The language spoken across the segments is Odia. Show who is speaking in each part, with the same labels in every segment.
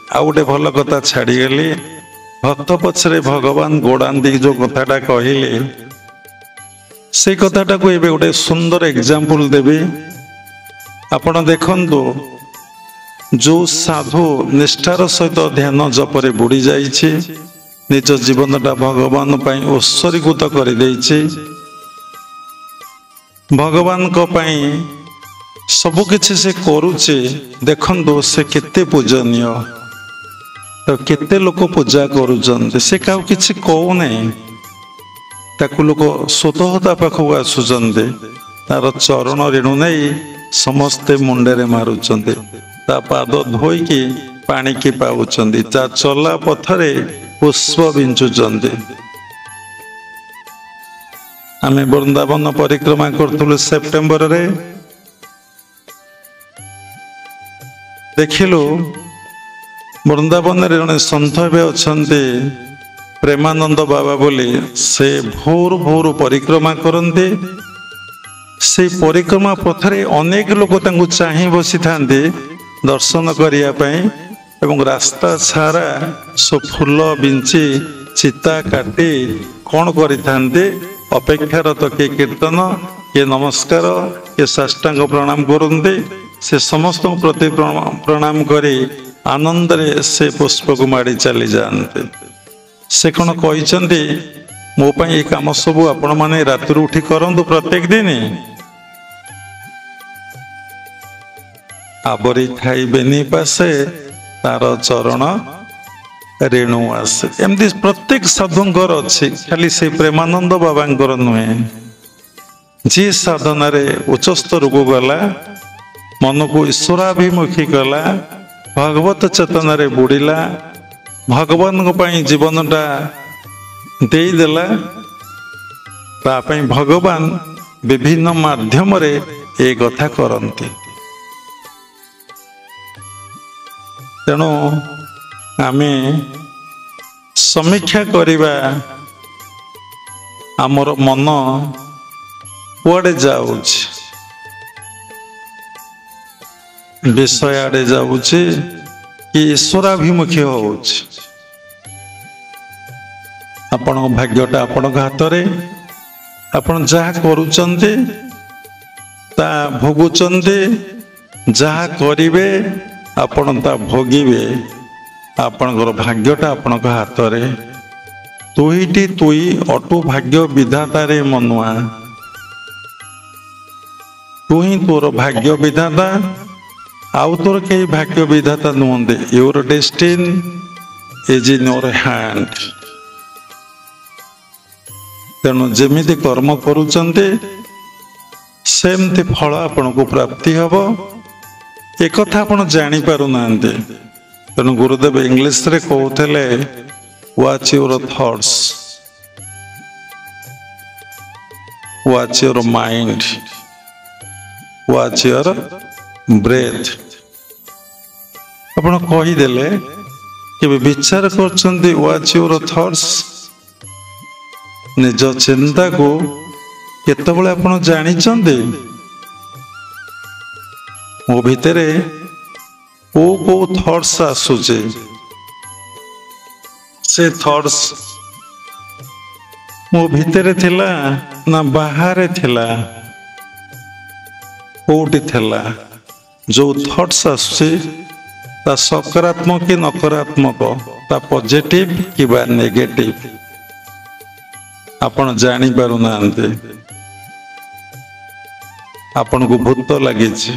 Speaker 1: ଆଉ ଗୋଟେ ଭଲ କଥା ଛାଡ଼ିଗଲି। ଭକ୍ତ ପଛରେ ଭଗବାନ ଗୋଡ଼ାନ୍ତି ଯୋଉ କଥାଟା କହିଲେ, ସେଇ କଥାଟାକୁ ଏବେ ଗୋଟେ ସୁନ୍ଦର ଏକ୍ଜାମ୍ପଲ ଦେବି। ଆପଣ ଦେଖନ୍ତୁ, ଯୋଉ ସାଧୁ ନିଷ୍ଠାର ସହିତ ଧ୍ୟାନ ଜପରେ ବୁଡ଼ି ଯାଇଛି, ନିଜ ଜୀବନଟା ଭଗବାନ ପାଇଁ ଉତ୍ସର୍ଗୀକୃତ କରିଦେଇଛି, ଭଗବାନଙ୍କ ପାଇଁ ସବୁ କିଛି ସେ କରୁଛି। ଦେଖନ୍ତୁ ସେ କେତେ ପୂଜନୀୟ, ତ କେତେ ଲୋକ ପୂଜା କରୁଛନ୍ତି, ସେ କାହାକୁ କିଛି କହୁନାହିଁ। ତାକୁ ଲୋକ ସ୍ୱତଃ ତା ପାଖକୁ ଆସୁଛନ୍ତି, ତାର ଚରଣ ରେଣୁ ନେଇ ସମସ୍ତେ ମୁଣ୍ଡରେ ମାରୁଛନ୍ତି, ତା ପାଦ ଧୋଇକି ପାଣିକି ପାଉଛନ୍ତି, ତା ଚଲା ପଥରେ ପୁଷ୍ପ ବିଞ୍ଚୁଛନ୍ତି। ଆମେ ବୃନ୍ଦାବନ ପରିକ୍ରମା କରୁଥିଲୁ ସେପ୍ଟେମ୍ବରରେ, ଦେଖିଲୁ ବୃନ୍ଦାବନରେ ଜଣେ ସନ୍ଥ ଏବେ ଅଛନ୍ତି ପ୍ରେମାନନ୍ଦ ବାବା ବୋଲି। ସେ ଭୋରୁ ଭୋରୁ ପରିକ୍ରମା କରନ୍ତି। ସେଇ ପରିକ୍ରମା ପଥରେ ଅନେକ ଲୋକ ତାଙ୍କୁ ଚାହିଁ ବସିଥାନ୍ତି ଦର୍ଶନ କରିବା ପାଇଁ, ଏବଂ ରାସ୍ତା ସାରା ଫୁଲ ବିଞ୍ଚି ଚିତା କାଟି କ'ଣ କରିଥାନ୍ତି, ଅପେକ୍ଷାରତ, କିଏ କୀର୍ତ୍ତନ, କିଏ ନମସ୍କାର, କିଏ ସାଷ୍ଟାଙ୍ଗ ପ୍ରଣାମ କରନ୍ତି। ସେ ସମସ୍ତଙ୍କୁ ପ୍ରତି ପ୍ରଣାମ କରି ଆନନ୍ଦରେ ସେ ପୁଷ୍ପକୁ ମାଡ଼ି ଚାଲିଯାଆନ୍ତି। ସେ କ'ଣ କହିଛନ୍ତି, ମୋ ପାଇଁ ଏ କାମ ସବୁ ଆପଣମାନେ ରାତିରୁ ଉଠି କରନ୍ତୁ ପ୍ରତ୍ୟେକ ଦିନ, ଆବରି ଖାଇବେନି ପାଶେ ତାର ଚରଣ ରେଣୁ ଆସେ। ଏମିତି ପ୍ରତ୍ୟେକ ସାଧୁଙ୍କର ଅଛି, ଖାଲି ସେ ପ୍ରେମାନନ୍ଦ ବାବାଙ୍କର ନୁହେଁ। ଯିଏ ସାଧନାରେ ଉଚ୍ଚ ସ୍ତରକୁ ଗଲା, ମନକୁ ଈଶ୍ୱରାଭିମୁଖୀ କଲା, ଭଗବତ ଚେତନାରେ ବୁଡ଼ିଲା, ଭଗବାନଙ୍କ ପାଇଁ ଜୀବନଟା ଦେଇଦେଲା, ତା ପାଇଁ ଭଗବାନ ବିଭିନ୍ନ ମାଧ୍ୟମରେ ଏ କଥା କରନ୍ତି। ତେଣୁ ଆମେ ସମୀକ୍ଷା କରିବା, ଆମର ମନ କୁଆଡ଼େ ଯାଉଛି, ବିଷୟ ଆଡ଼େ ଯାଉଛି କି ଈଶ୍ୱରାଭିମୁଖୀ ହଉଛି। ଆପଣଙ୍କ ଭାଗ୍ୟଟା ଆପଣଙ୍କ ହାତରେ। ଆପଣ ଯାହା କରୁଛନ୍ତି, ତା ଭୋଗୁଛନ୍ତି, ଯାହା କରିବେ ଆପଣ ତା ଭୋଗିବେ। ଆପଣଙ୍କର ଭାଗ୍ୟଟା ଆପଣଙ୍କ ହାତରେ। ତୁଇଟି ତୁଇ ଅଟୁ ଭାଗ୍ୟ ବିଧାତାରେ ମନୁଆ। ତୁ ହିଁ ତୋର ଭାଗ୍ୟ ବିଧାତା, ଆଉ ତୋର କେହି ଭାଗ୍ୟ ବିଧାତା ନୁହନ୍ତି। Your destiny is in your hand. ତେଣୁ ଯେମିତି କର୍ମ କରୁଛନ୍ତି ସେମିତି ଫଳ ଆପଣଙ୍କୁ ପ୍ରାପ୍ତି ହେବ। ଏକଥା ଆପଣ ଜାଣିପାରୁନାହାନ୍ତି। ତେଣୁ ଗୁରୁଦେବ ଇଂଲିଶରେ କହୁଥିଲେ, watch your thoughts, watch your mind, watch your breath. ଆପଣ କହିଦେଲେ, କେବେ ବିଚାର କରୁଛନ୍ତି ୱାଚ୍ ୟୁର ଥଟ୍ସ? ନିଜ ଚିନ୍ତାକୁ କେତେବେଳେ ଆପଣ ଜାଣିଛନ୍ତି? ମୋ ଭିତରେ କୋଉ କୋଉ ଥଟ୍ସ ଆସୁଛି, ସେ ଥଟ୍ସ ମୋ ଭିତରେ ଥିଲା ନା ବାହାରେ ଥିଲା, କୋଉଠି ଥିଲା? ଯୋଉ ଥଟ୍ସ ଆସୁଛି ତା ସକାରାତ୍ମକ କି ନକାରାତ୍ମକ, ତା ପଜିଟିଭ କିମ୍ବା ନେଗେଟିଭ, ଆପଣ ଜାଣିପାରୁନାହାନ୍ତି। ଆପଣଙ୍କୁ ଭୂତ ଲାଗିଛି,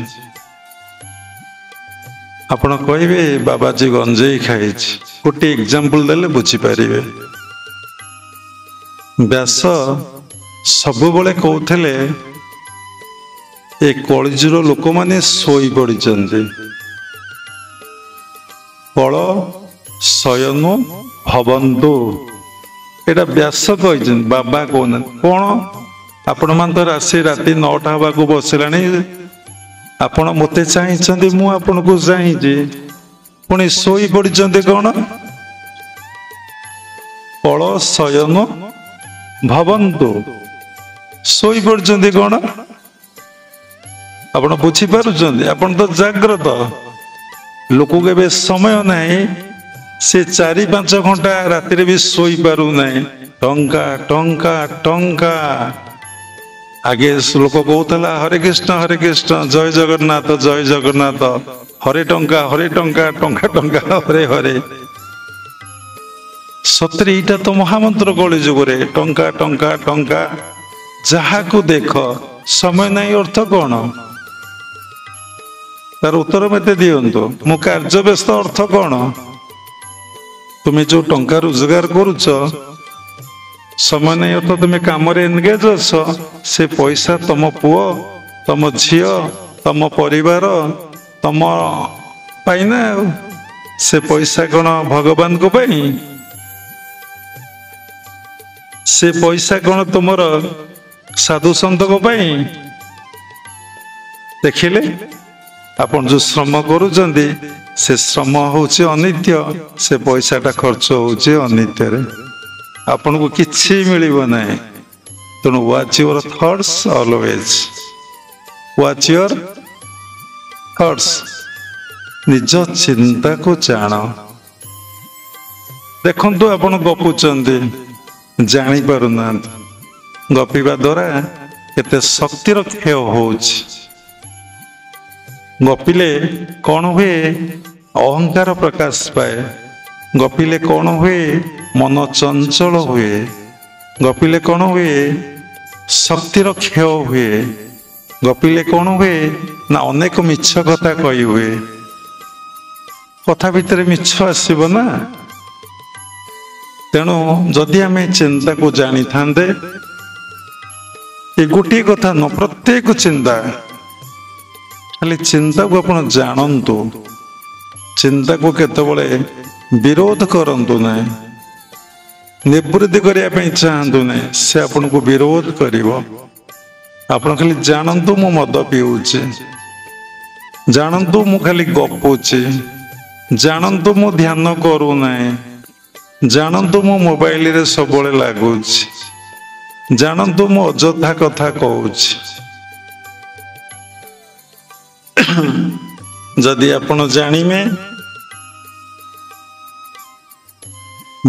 Speaker 1: ଆପଣ କହିବେ ବାବାଜୀ ଗଞ୍ଜେଇ ଖାଇଛି। ଗୋଟିଏ ଏକ୍ଜାମ୍ପଲ ଦେଲେ ବୁଝିପାରିବେ। ବ୍ୟାସ ସବୁବେଳେ କହୁଥିଲେ, ଏ କଳିଯୁଗର ଲୋକମାନେ ଶୋଇ ପଡ଼ିଛନ୍ତି। କଳ ଶୟନୁ ଭବନ୍ତୁ, ଏଇଟା ବ୍ୟାସ କହିଛନ୍ତି, ବାବା କହୁନାହାନ୍ତି। କ'ଣ ଆପଣମାନେ ତ ରାତି 9ଟା ହେବାକୁ ବସିଲାଣି, ଆପଣ ମୋତେ ଚାହିଁଛନ୍ତି, ମୁଁ ଆପଣଙ୍କୁ ଚାହିଁଛି, ପୁଣି ଶୋଇ ପଡ଼ିଛନ୍ତି କ'ଣ? କଳ ଶୟନୁ ଭବନ୍ତୁ, ଶୋଇ ପଡ଼ିଛନ୍ତି କ'ଣ? ଆପଣ ବୁଝିପାରୁଛନ୍ତି? ଆପଣ ତ ଜାଗ୍ରତ। लोक के समय नहीं से 4-5 घंटा राति भी शोई पारु नहीं टंका टंका टंका आगे लोक कहूला हरे कृष्ण जय जगन्नाथ हरे टंका टंका टंका हरे हरे सतरे इटा तो महामंत्र कली जुगरे टंका टंका टंका जहा को देख समय नहीं अर्थ कौन तार उत्तर मत दिंतु मु कार्य व्यस्त अर्थ कौन तुम्हें जो टंका रोजगार करुच समय नहीं अर्थ तुम्हें काम एनगेज अछ से पैसा तुम पुओ तुम झी तुम परिवार तुम पाइना से पैसा कौन भगवान को पाई से पैसा कौन तुमर साधु सन्त को पाई देखिले आपण जो श्रम करुचंदी से श्रम होचे अनित्य से पैसाटा खर्च होचे अनित्य रे आपण को किछि मिलिबो नाही तेणु watch your thoughts always watch your thoughts निज चिंता को जान देखंतु आपण गपुचंदी जानी पारुना गपिबा द्वारा केते शक्तिर क्षय होउछि गपिले कौन हुए अहंकार प्रकाश पाए गपिले कौन हुए मन चंचल हुए गपिले कौन हुए शक्तिर क्षय हुए गपिले कौन हुए ना अनेक मिछ कथा कही हुए कथा भितर मिछ आसीब ना तेणु जदि आम चिंता को जानी थांदे ये गोटे कथा न प्रत्येक चिंता खाली चिंता को आप जानतु चिंता को केतबले विरोध करंतु ना निवृत्ति करने चाहतु ना से आपन को विरोध करिवो आपन खाली जानतु मु मद पीऊचे जानतु मु खाली गपुचे जानतु मु ध्यान करू ना जानतु मु मोबाइल रे सबले लागुची जानतु मु अଯଥା कथा कहूची जदि आपण जानिमे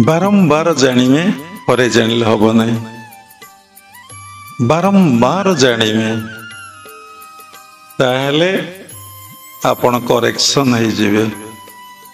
Speaker 1: बारंबार जानिमे परे जानिले हबो नै बारंबार जानिमे ताहले आपण करेक्शन हो जिवे।